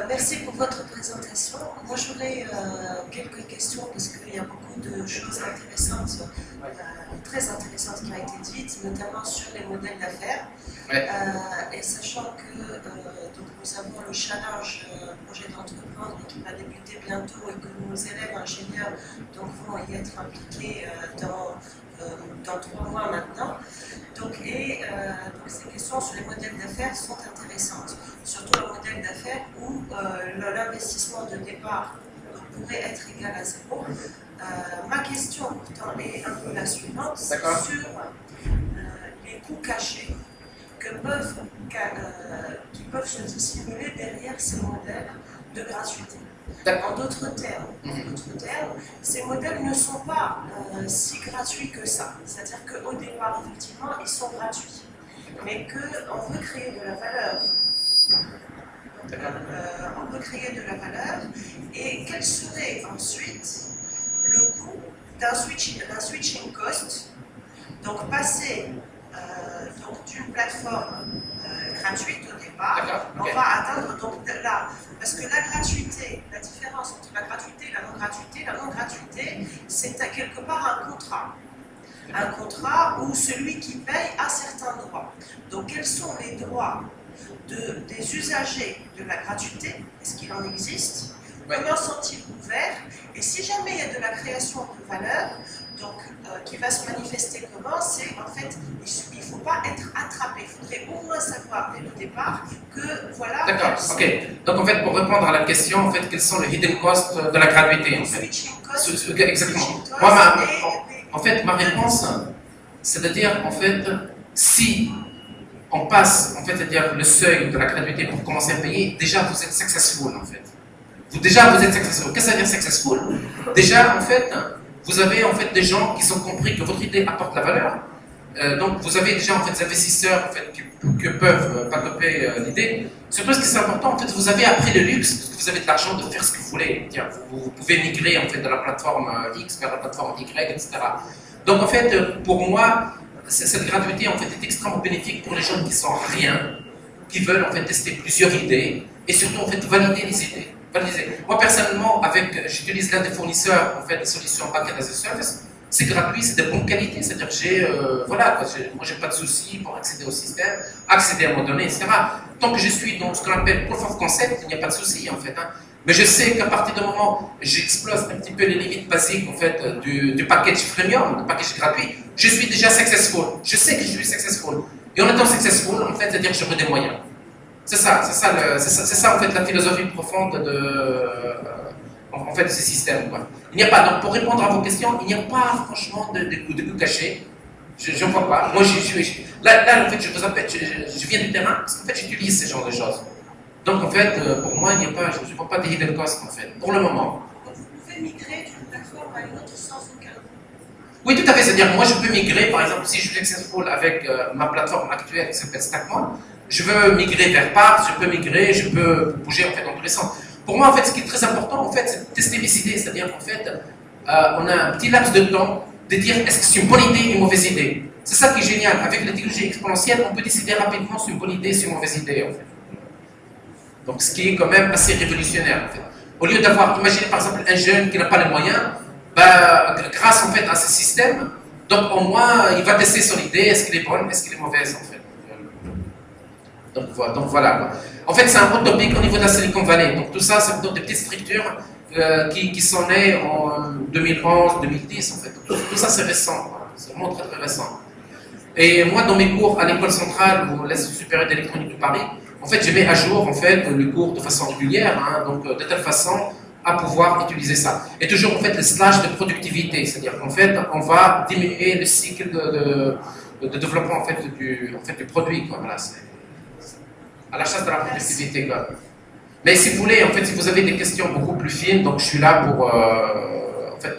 Merci pour votre présentation. Moi, j'aurais quelques questions parce qu'il y a beaucoup de choses intéressantes, très intéressantes qui ont été dites, notamment sur les modèles d'affaires. Ouais. Et sachant que donc nous avons le challenge projet d'entreprendre qui va débuter bientôt et que nos élèves ingénieurs donc, vont y être impliqués dans 3 mois maintenant. Donc ces questions sur les modèles d'affaires sont intéressantes, surtout le modèle d'affaires où l'investissement de départ pourrait être égal à 0. Ma question pourtant est un peu la suivante, sur les coûts cachés qui peuvent se dissimuler derrière ces modèles de gratuité. En d'autres termes, ces modèles ne sont pas si gratuits que ça. C'est-à-dire qu'au départ, effectivement, ils sont gratuits. Mais qu'on veut créer de la valeur. On peut créer de la valeur. Et quel serait ensuite le coût d'un switching cost? Donc passer d'une plateforme gratuite au départ, on va atteindre donc là, parce que la gratuité, la différence entre la gratuité et la non-gratuité, c'est quelque part un contrat. Un contrat où celui qui paye a certains droits. Donc quels sont les droits des usagers de la gratuité? Est-ce qu'il en existe? Comment sont-ils couverts? Et si jamais il y a de la création de valeur, donc, qui va se manifester comment? C'est en fait, il ne faut pas être attrapé. Il faudrait au moins savoir dès le départ que voilà. D'accord, ok. Donc en fait, pour répondre à la question, en fait, quels sont les hidden costs de la gratuité en fait? Exactement. Moi, en fait, ma réponse, c'est de dire en fait, si on passe, en fait, c'est-à-dire le seuil de la gratuité pour commencer à payer, déjà vous êtes successful en fait. Déjà vous êtes successful. Qu'est-ce que ça veut dire successful? Déjà en fait, vous avez en fait des gens qui ont compris que votre idée apporte la valeur. Donc vous avez déjà en fait des investisseurs en fait, qui peuvent développer l'idée. Surtout ce qui est important, en fait, vous avez appris le luxe parce que vous avez de l'argent de faire ce que vous voulez. Vous pouvez migrer en fait de la plateforme X vers la plateforme Y, etc. Donc en fait, pour moi, cette gratuité en fait est extrêmement bénéfique pour les gens qui sont rien, qui veulent en fait tester plusieurs idées et surtout en fait valider les idées. Moi personnellement, j'utilise l'un des fournisseurs en fait des solutions backend as a service. C'est gratuit, c'est de bonne qualité, c'est-à-dire que moi j'ai pas de souci pour accéder au système, accéder à mes données, etc. Tant que je suis dans ce qu'on appelle proof of concept, il n'y a pas de souci en fait. Mais je sais qu'à partir du moment où j'explose un petit peu les limites basiques en fait du package premium, du package gratuit, je suis déjà successful. Je sais que je suis successful. Et en étant successful, en fait, c'est-à-dire que j'aurai des moyens. C'est ça en fait la philosophie profonde en fait de ce système. Quoi. Il n'y a pas, donc pour répondre à vos questions, il n'y a pas franchement de coûts cachés. Je n'en vois pas. Moi, là en fait, je vous appelle, je viens du terrain parce qu'en fait, j'utilise ce genre de choses. Donc en fait, pour moi, il n'y a pas, je ne vois pas de hidden cost en fait, pour le moment. Donc vous pouvez migrer d'une plateforme à une autre sans aucun coût. Oui, tout à fait. C'est-à-dire, moi, je peux migrer, par exemple, si je suis successful avec ma plateforme actuelle qui s'appelle Stackmon, je veux migrer vers Parse, je peux bouger en fait dans tous les sens. Pour moi, en fait, ce qui est très important, en fait, c'est de tester mes idées. C'est-à-dire qu'en fait, on a un petit laps de temps de dire est-ce que c'est une bonne idée ou une mauvaise idée. C'est ça qui est génial. Avec la technologie exponentielle, on peut décider rapidement si c'est une bonne idée ou une mauvaise idée, en fait. Donc, ce qui est quand même assez révolutionnaire, en fait. Au lieu d'avoir, imaginez par exemple un jeune qui n'a pas les moyens, grâce en fait à ce système, donc au moins il va tester son idée, est-ce qu'elle est bonne, est-ce qu'elle est mauvaise en fait. Donc voilà. En fait, c'est un gros topic au niveau de la Silicon Valley. Donc tout ça, c'est des petites structures qui sont nées en 2011, 2010 en fait. Donc, tout ça, c'est récent. C'est vraiment très très récent. Et moi, dans mes cours à l'école centrale ou l'Institut supérieur d'électronique de Paris, en fait, je mets à jour en fait le cours de façon régulière, donc de telle façon à pouvoir utiliser ça. Et toujours en fait le slash de productivité, c'est-à-dire qu'en fait, on va diminuer le cycle de développement en fait du produit, quoi. Voilà, c'est à la chasse de la productivité, quoi. Mais si vous voulez, en fait, si vous avez des questions beaucoup plus fines, donc je suis là pour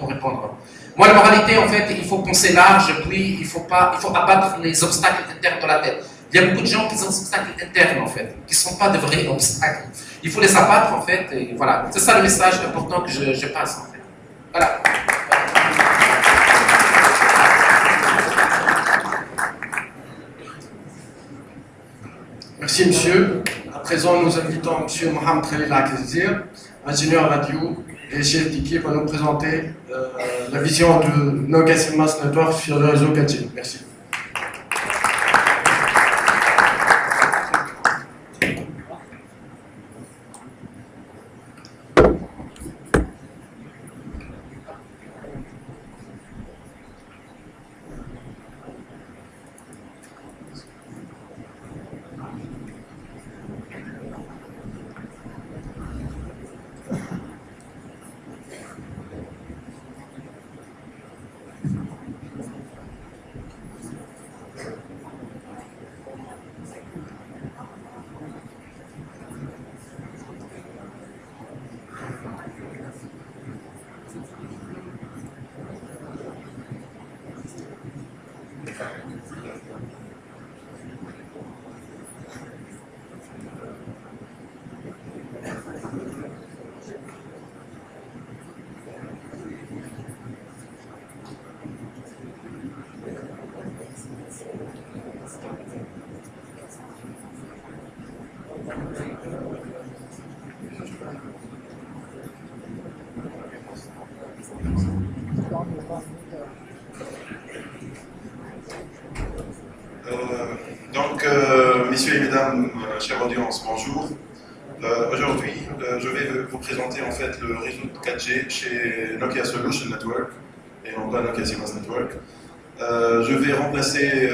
répondre. Moi, la moralité, en fait, il faut penser large, puis il faut abattre les obstacles internes de la tête. Il y a beaucoup de gens qui ont des obstacles internes, en fait, qui ne sont pas de vrais obstacles. Il faut les abattre, en fait, et voilà. C'est ça le message important que je passe, en fait. Voilà. Merci, monsieur. présent, nous invitons M. Mohamed Khalil Akzir, ingénieur radio et chef d'équipe, à nous présenter la vision de Nokia Siemens Network sur le réseau 4G. Merci. Messieurs et mesdames, chère audience, bonjour. Aujourd'hui, je vais vous présenter en fait le réseau de 4G chez Nokia Solution Network et non pas Nokia Siemens Network. Je vais remplacer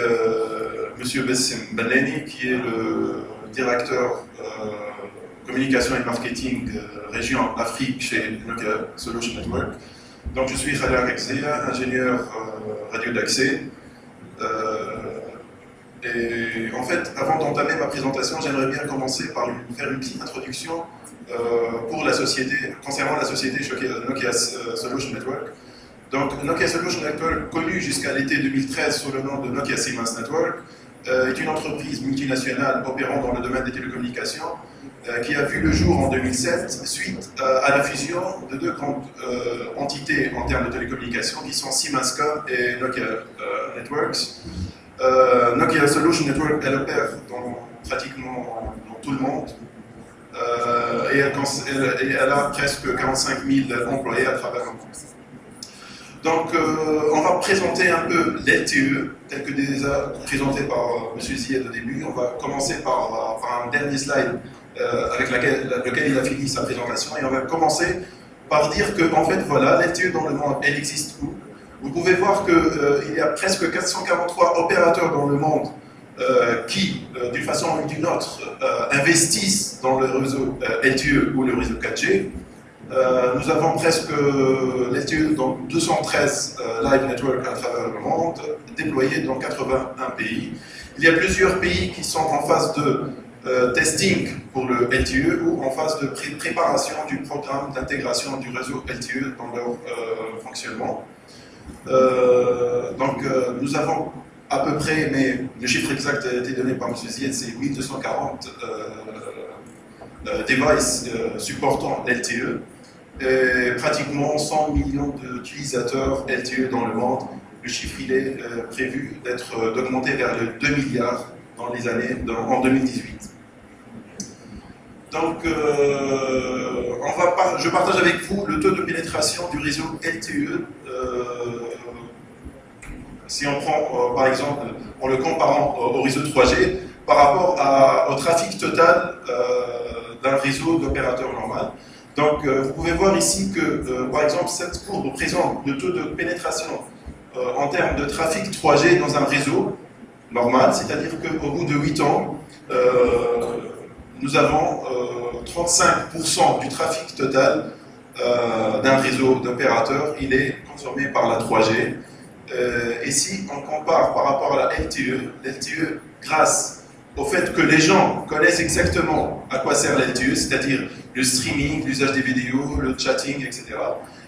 Monsieur Bessim Benleni, qui est le directeur communication et marketing région Afrique chez Nokia Solution Network. Donc je suis Khalil Akzia, ingénieur radio d'accès. Et en fait, avant d'entamer ma présentation, j'aimerais bien commencer par faire une petite introduction pour la société, concernant la société Nokia Solution Network. Donc, Nokia Solution Network, connu jusqu'à l'été 2013 sous le nom de Nokia Siemens Network, est une entreprise multinationale opérant dans le domaine des télécommunications qui a vu le jour en 2007 suite à la fusion de deux grandes entités en termes de télécommunications qui sont Siemenscom et Nokia Networks. Nokia Solution Network, elle opère pratiquement dans tout le monde et elle a presque 45 000 employés à travers le monde. Donc, on va présenter un peu l'LTE, tel que déjà présenté par M. Zied au début. On va commencer par un dernier slide avec lequel il a fini sa présentation. Et on va commencer par dire que, en fait, voilà, l'LTE dans le monde, elle existe où? Vous pouvez voir qu'il y a presque 443 opérateurs dans le monde qui, d'une façon ou d'une autre, investissent dans le réseau LTE ou le réseau 4G. Nous avons presque LTE dans 213 live networks à travers le monde, déployés dans 81 pays. Il y a plusieurs pays qui sont en phase de testing pour le LTE ou en phase de préparation du programme d'intégration du réseau LTE dans leur fonctionnement. Nous avons à peu près, mais le chiffre exact a été donné par M. Zied, c'est 1240 devices supportant LTE et pratiquement 100 millions d'utilisateurs LTE dans le monde. Le chiffre il est prévu d'augmenter vers les 2 milliards dans les années, en 2018. Donc, je partage avec vous le taux de pénétration du réseau LTE. Si on prend, par exemple, en le comparant au réseau 3G, par rapport au trafic total d'un réseau d'opérateurs normal. Donc, vous pouvez voir ici que, par exemple, cette courbe présente le taux de pénétration en termes de trafic 3G dans un réseau normal, c'est-à-dire qu'au bout de 8 ans, nous avons 35% du trafic total d'un réseau d'opérateurs, il est consommé par la 3G. Et si on compare par rapport à la l'LTE, grâce au fait que les gens connaissent exactement à quoi sert l'LTE, c'est-à-dire le streaming, l'usage des vidéos, le chatting, etc.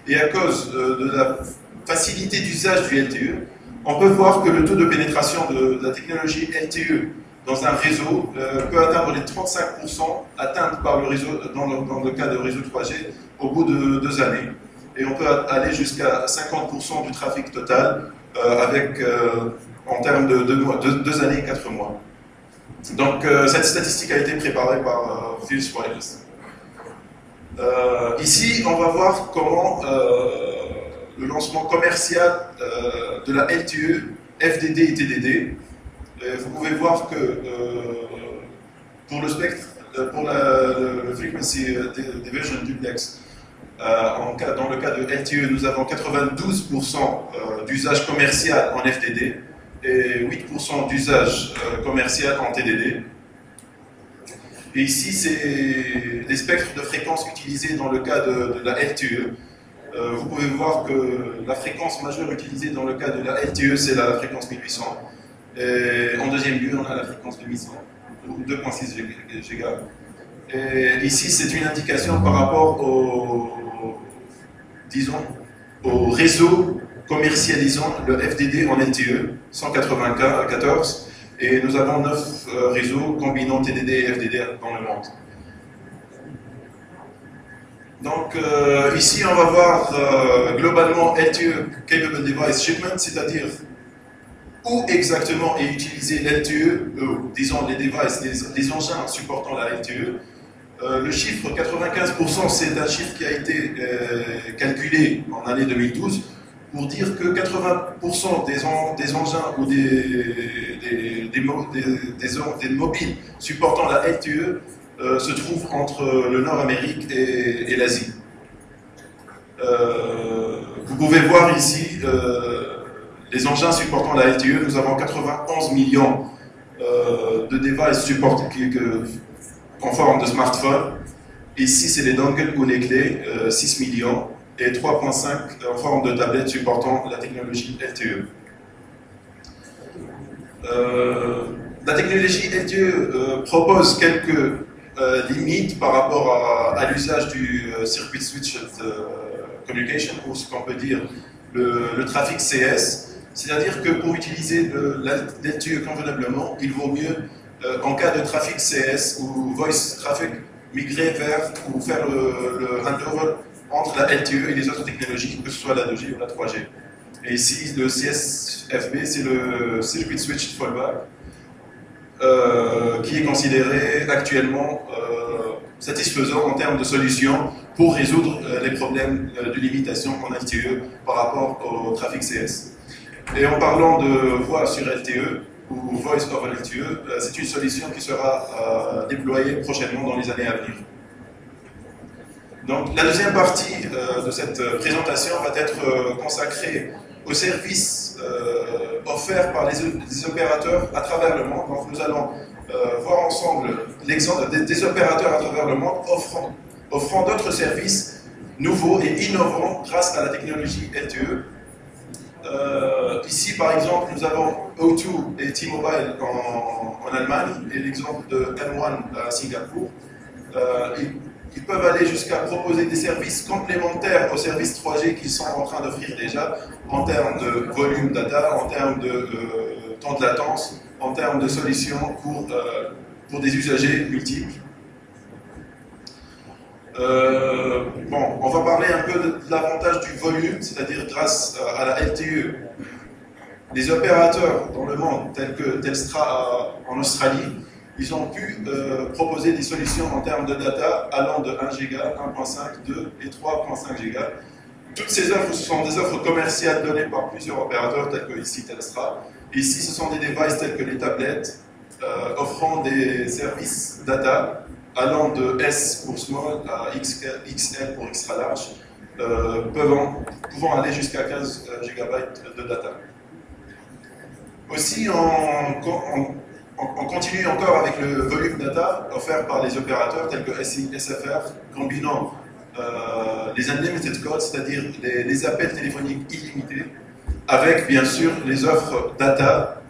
Et à cause de la facilité d'usage du LTE, on peut voir que le taux de pénétration de la technologie LTE dans un réseau peut atteindre les 35% atteints par le réseau, dans le cas de réseau 3G au bout de 2 années. Et on peut aller jusqu'à 50% du trafic total en termes de 2 années et 4 mois. Donc cette statistique a été préparée par Fierce Wireless. Ici, on va voir comment le lancement commercial de la LTE, FDD et TDD. Vous pouvez voir que pour le spectre, pour le Frequency Division Duplex, dans le cas de LTE, nous avons 92% d'usage commercial en FDD et 8% d'usage commercial en TDD. Et ici, c'est les spectres de fréquences utilisés dans le cas de la LTE. Vous pouvez voir que la fréquence majeure utilisée dans le cas de la LTE, c'est la fréquence 1800. Et en deuxième lieu, on a la fréquence 2100, ou 2.6 GHz. Et ici, c'est une indication par rapport au réseau commercialisant le FDD en LTE, 194, et nous avons 9 réseaux combinant TDD et FDD dans le monde. Donc ici, on va voir globalement LTE Capable Device Shipment, c'est-à-dire où exactement est utilisé l'LTE, disons les devices, les engins supportant la LTE. Le chiffre 95%, c'est un chiffre qui a été calculé en année 2012 pour dire que 80% des engins ou des mobiles supportant la LTE se trouvent entre le Nord-Amérique et l'Asie. Vous pouvez voir ici les engins supportant la LTE. Nous avons 91 millions de devices supportés en forme de smartphone. Ici, c'est les dongles ou les clés, 6 millions, et 3.5 en forme de tablette supportant la technologie LTE. La technologie LTE propose quelques limites par rapport à l'usage du Circuit Switched Communication, ou ce qu'on peut dire le trafic CS. C'est-à-dire que pour utiliser l'LTE convenablement, il vaut mieux, en cas de trafic CS ou voice traffic, migrer vers ou faire le handover entre la LTE et les autres technologies, que ce soit la 2G ou la 3G. Et ici, le CSFB, c'est le Circuit Switched Fallback, qui est considéré actuellement satisfaisant en termes de solutions pour résoudre les problèmes de limitation en LTE par rapport au trafic CS. Et en parlant de voix sur LTE, ou Voice over LTE, c'est une solution qui sera déployée prochainement dans les années à venir. Donc la deuxième partie de cette présentation va être consacrée aux services offerts par les opérateurs à travers le monde. Donc nous allons voir ensemble l'exemple des opérateurs à travers le monde offrant d'autres services nouveaux et innovants grâce à la technologie LTE. Ici, par exemple, nous avons O2 et T-Mobile en Allemagne et l'exemple de M1 à Singapour. Ils peuvent aller jusqu'à proposer des services complémentaires aux services 3G qu'ils sont en train d'offrir déjà, en termes de volume data, en termes de temps de latence, en termes de solutions pour des usagers multiples. Bon, on va parler un peu de l'avantage du volume, c'est-à-dire grâce à la LTE, les opérateurs dans le monde, tels que Telstra en Australie, ils ont pu proposer des solutions en termes de data allant de 1 giga, 1.5, 2 et 3.5 giga. Toutes ces offres, ce sont des offres commerciales données par plusieurs opérateurs, tels que ici Telstra. Ici, ce sont des devices tels que les tablettes, offrant des services data allant de S pour small à XL pour extra large, pouvant aller jusqu'à 15 GB de data. Aussi, on continue encore avec le volume data offert par les opérateurs tels que SFR, combinant les unlimited calls, c'est-à-dire les appels téléphoniques illimités, avec bien sûr les offres data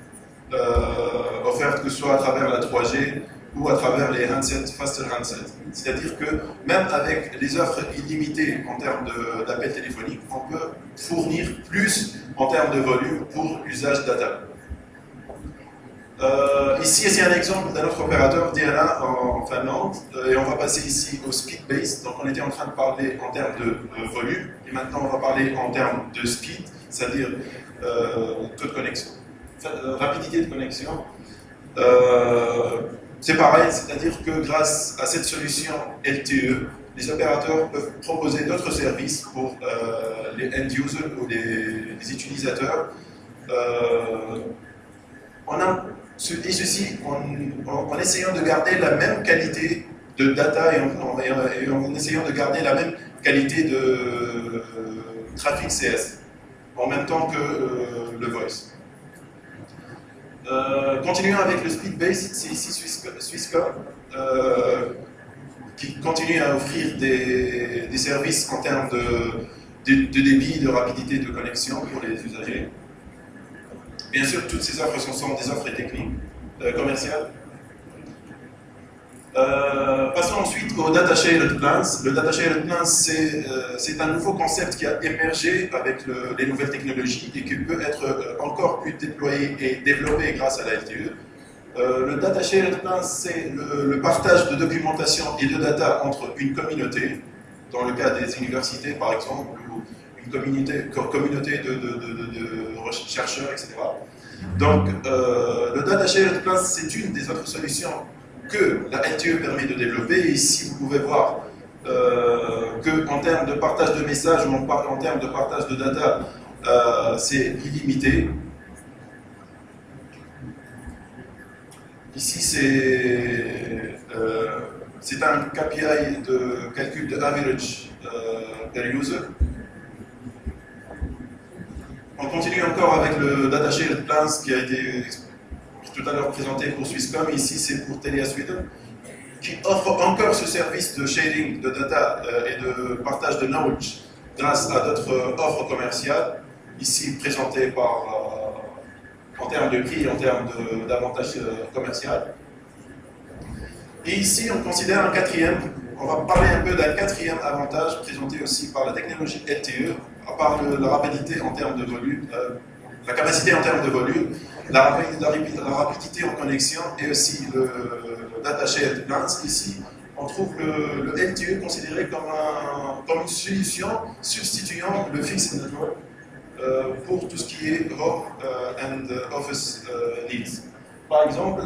offertes que ce soit à travers la 3G ou à travers les handsets, faster handsets. C'est-à-dire que même avec les offres illimitées en termes d'appels téléphoniques, on peut fournir plus en termes de volume pour l'usage data. Ici, c'est un exemple d'un autre opérateur, Diana, en Finlande, et on va passer ici au speed-based. Donc on était en train de parler en termes de volume, et maintenant on va parler en termes de speed, c'est-à-dire taux de connexion, rapidité de connexion. C'est pareil, c'est-à-dire que grâce à cette solution LTE, les opérateurs peuvent proposer d'autres services pour les end-users ou les utilisateurs. Et ceci en essayant de garder la même qualité de data et en essayant de garder la même qualité de trafic CS, en même temps que le voice. Continuons avec le speed-based, c'est ici Swisscom, qui continue à offrir des services en termes de débit, de rapidité de connexion pour les usagers. Bien sûr, toutes ces offres sont des offres techniques, commerciales. Passons ensuite au Data Shared Plans. Le Data Shared Plans, c'est un nouveau concept qui a émergé avec les nouvelles technologies et qui peut être encore plus déployé et développé grâce à la LTE. Le Data Shared Plans, c'est le partage de documentation et de data entre une communauté, dans le cas des universités par exemple, ou une communauté de chercheurs, etc. Donc, le Data Shared Plans, c'est une des autres solutions que la LTE permet de développer. Et ici, vous pouvez voir qu'en termes de partage de messages ou en termes de partage de data, c'est illimité. Ici, c'est un KPI de calcul de average per user. On continue encore avec le Data Shared Plans qui a été tout à l'heure présenté pour Swisscom. Ici, c'est pour Telia Sweden, qui offre encore ce service de sharing de data et de partage de knowledge grâce à d'autres offres commerciales, ici présentées en termes de prix et en termes d'avantages commerciaux. Et ici, on considère on va parler un peu d'un quatrième avantage présenté aussi par la technologie LTE, à part la rapidité en termes de volume, la capacité en termes de volume, la rapidité en connexion et aussi le Data Shared Plans. Ici, on trouve le LTE considéré comme une solution substituant le Fixed Network pour tout ce qui est Home and Office Needs. Par exemple,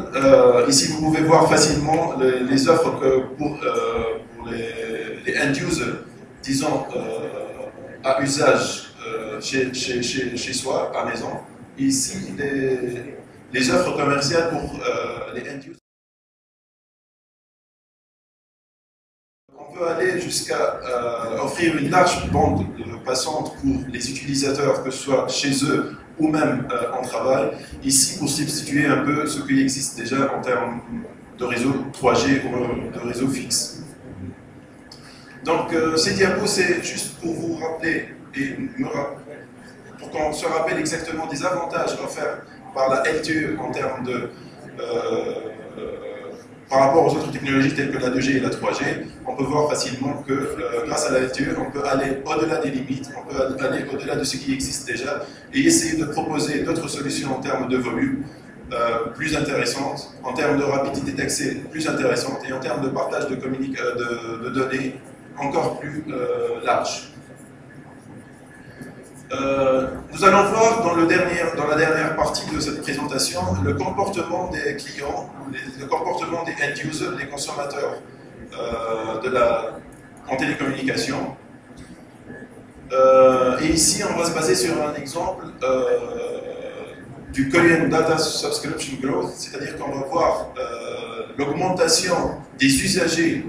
ici vous pouvez voir facilement les offres pour les end-users, disons, à usage chez soi, à maison. Ici, les offres commerciales pour les end-users. On peut aller jusqu'à offrir une large bande passante pour les utilisateurs, que ce soit chez eux ou même en travail, ici pour substituer un peu ce qui existe déjà en termes de réseau 3G ou de réseau fixe. Donc ces diapos, c'est juste pour vous rappeler et pour qu'on se rappelle exactement des avantages offerts par la LTE en termes de par rapport aux autres technologies telles que la 2G et la 3G. On peut voir facilement que grâce à la LTE, on peut aller au-delà des limites, on peut aller au-delà de ce qui existe déjà et essayer de proposer d'autres solutions en termes de volume plus intéressantes, en termes de rapidité d'accès plus intéressantes et en termes de partage de données encore plus large. Nous allons voir dans la dernière partie de cette présentation le comportement des clients, le comportement des end-users, des consommateurs en télécommunication. Et ici, on va se baser sur un exemple du Korean Data Subscription Growth, c'est-à-dire qu'on va voir l'augmentation des usagers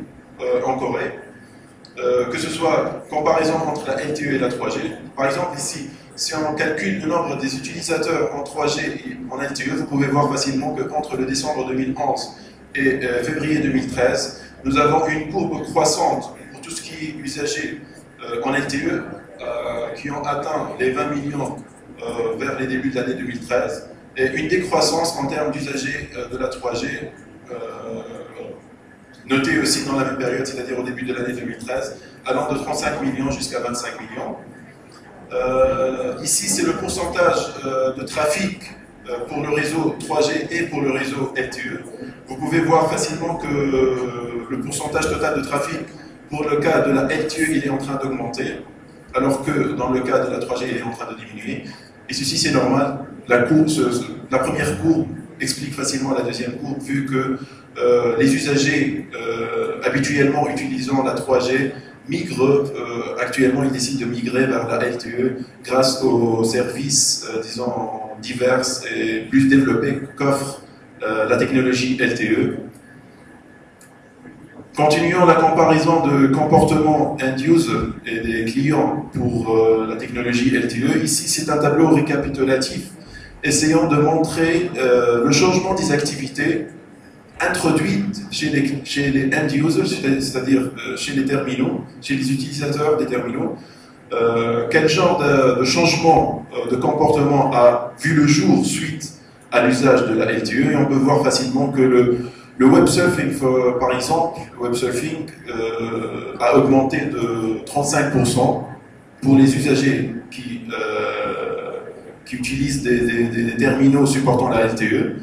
en Corée. Que ce soit comparaison entre la LTE et la 3G. Par exemple, ici, si on calcule le nombre des utilisateurs en 3G et en LTE, vous pouvez voir facilement qu'entre le décembre 2011 et février 2013, nous avons une courbe croissante pour tout ce qui est usagé en LTE, qui ont atteint les 20 millions vers les débuts de l'année 2013, et une décroissance en termes d'usagers de la 3G, noté aussi dans la même période, c'est-à-dire au début de l'année 2013, allant de 35 millions jusqu'à 25 millions. Ici, c'est le pourcentage de trafic pour le réseau 3G et pour le réseau LTE. Vous pouvez voir facilement que le pourcentage total de trafic pour le cas de la LTE, il est en train d'augmenter, alors que dans le cas de la 3G, il est en train de diminuer. Et ceci, c'est normal. La première courbe explique facilement la deuxième courbe, vu que les usagers habituellement utilisant la 3G migrent, actuellement ils décident de migrer vers la LTE grâce aux services, disons, divers et plus développés qu'offre la technologie LTE. Continuons la comparaison de comportement end-user et des clients pour la technologie LTE. Ici, c'est un tableau récapitulatif essayant de montrer le changement des activités introduites chez les end-users, c'est-à-dire chez les terminaux, chez les utilisateurs des terminaux. Quel genre de changement de comportement a vu le jour suite à l'usage de la LTE, et on peut voir facilement que le web surfing, par exemple, le web surfing a augmenté de 35% pour les usagers qui utilisent des terminaux supportant la LTE.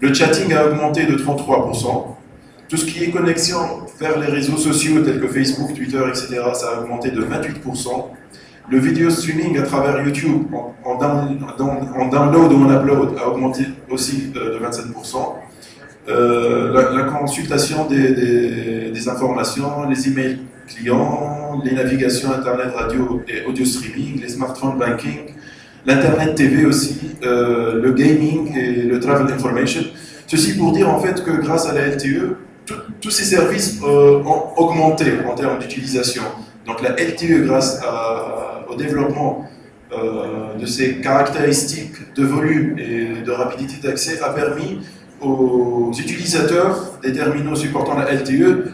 Le chatting a augmenté de 33%. Tout ce qui est connexion vers les réseaux sociaux tels que Facebook, Twitter, etc., ça a augmenté de 28%. Le video streaming à travers YouTube en download ou en upload a augmenté aussi de 27%. La consultation des informations, les emails clients, les navigations internet, radio et audio streaming, les smartphones banking, l'internet TV aussi, le gaming et le travel information. Ceci pour dire en fait que grâce à la LTE, tous ces services ont augmenté en termes d'utilisation. Donc la LTE, grâce au développement de ses caractéristiques de volume et de rapidité d'accès, a permis aux utilisateurs des terminaux supportant la LTE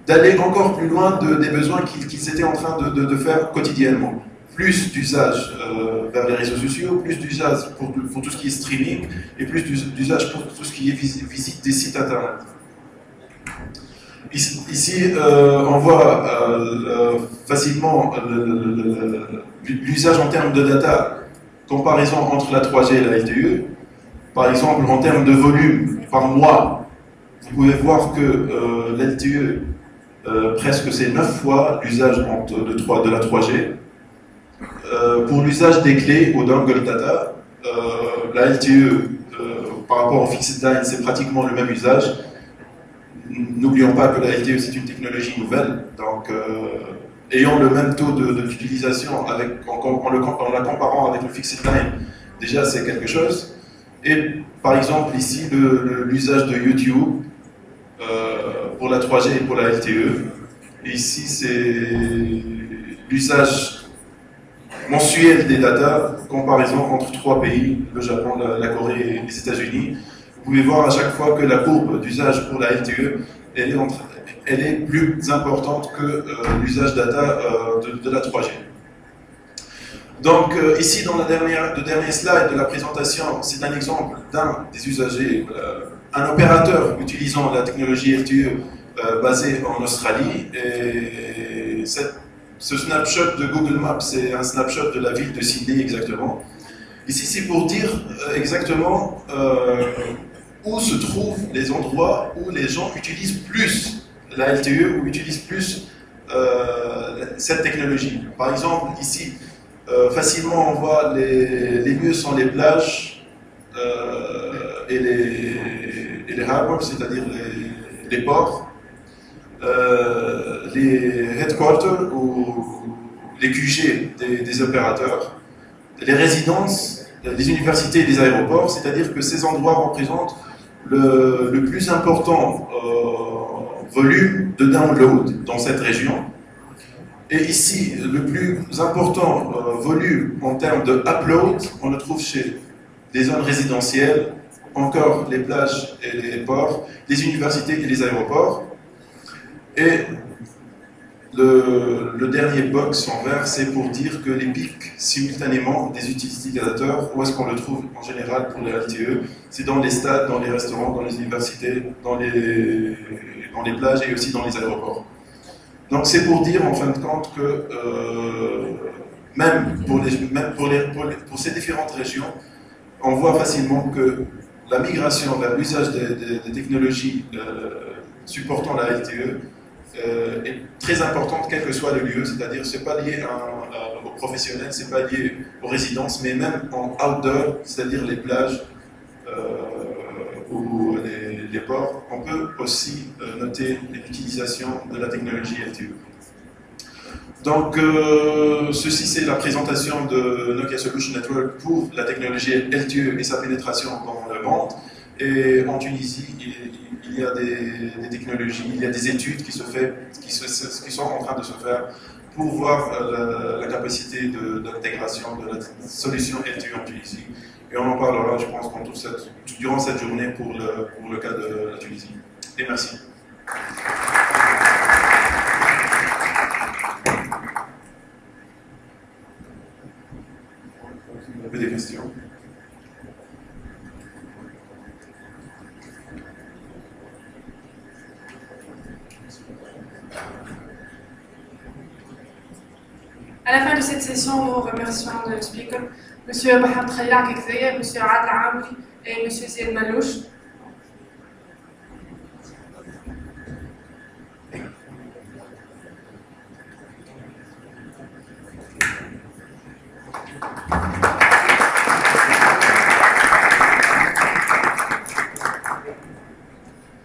d'aller encore plus loin des besoins qu'ils étaient en train de faire quotidiennement. Plus d'usage vers les réseaux sociaux, plus d'usage pour tout ce qui est streaming, et plus d'usage pour tout ce qui est visite des sites internet. Ici, on voit facilement l'usage en termes de data, comparaison entre la 3G et la LTE. Par exemple, en termes de volume par mois, vous pouvez voir que l'LTE, presque c'est 9 fois l'usage de la 3G. Pour l'usage des clés au dongle data, la LTE, par rapport au fixed line, c'est pratiquement le même usage. N'oublions pas que la LTE, c'est une technologie nouvelle, donc ayant le même taux d'utilisation en la comparant avec le fixed line, déjà c'est quelque chose. Et par exemple ici, l'usage de YouTube pour la 3G et pour la LTE. Et ici, c'est l'usage mensuel des data, comparaison entre 3 pays, le Japon, la Corée et les États-Unis. Vous pouvez voir à chaque fois que la courbe d'usage pour la LTE, elle est plus importante que l'usage data de la 3G. Donc ici, dans le dernier slide de la présentation, c'est un exemple d'un des usagers, un opérateur utilisant la technologie LTE basé en Australie. Et ce snapshot de Google Maps, c'est un snapshot de la ville de Sydney exactement. Ici, c'est pour dire exactement où se trouvent les endroits où les gens utilisent plus la LTE ou utilisent plus cette technologie. Par exemple, ici, facilement on voit les lieux sont les plages et les harbors, c'est-à-dire les ports, les headquarters ou les QG des opérateurs, les résidences, les universités et les aéroports, c'est-à-dire que ces endroits représentent le plus important volume de download dans cette région. Et ici, le plus important volume en termes de upload, on le trouve chez les zones résidentielles, encore les plages et les ports, les universités et les aéroports. Et le dernier box en vert, c'est pour dire que les pics simultanément des utilisateurs, où est-ce qu'on le trouve en général pour les LTE? C'est dans les stades, dans les restaurants, dans les universités, dans les plages et aussi dans les aéroports. Donc c'est pour dire en fin de compte que même pour ces différentes régions, on voit facilement que la migration vers l'usage des technologies supportant la LTE est très importante quel que soit le lieu, c'est-à-dire c'est pas lié aux professionnels, c'est pas lié aux résidences, mais même en outdoor, c'est-à-dire les plages, ports, on peut aussi noter l'utilisation de la technologie LTE. Donc, ceci c'est la présentation de Nokia Solution Network pour la technologie LTE et sa pénétration dans le monde. Et en Tunisie, il y a des technologies, il y a des études qui sont en train de se faire pour voir la capacité d'intégration de la solution LTE en Tunisie. Et on en parlera, je pense, durant cette journée pour le cas de la Tunisie. Et merci. Vous avez des questions? À la fin de cette session, nous remercions le speaker, M. Mohamed Khaylak Ekzayer, M. Adel Amouli et M. Ziad Malouch.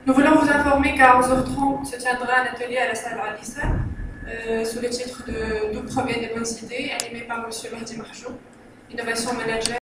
Nous voulons vous informer qu'à 11h30 se tiendra un atelier à la salle Alissa sous le titre de D'où proviennent les bonnes idées, animé par M. Mahdi Mahjoub, Innovation Manager.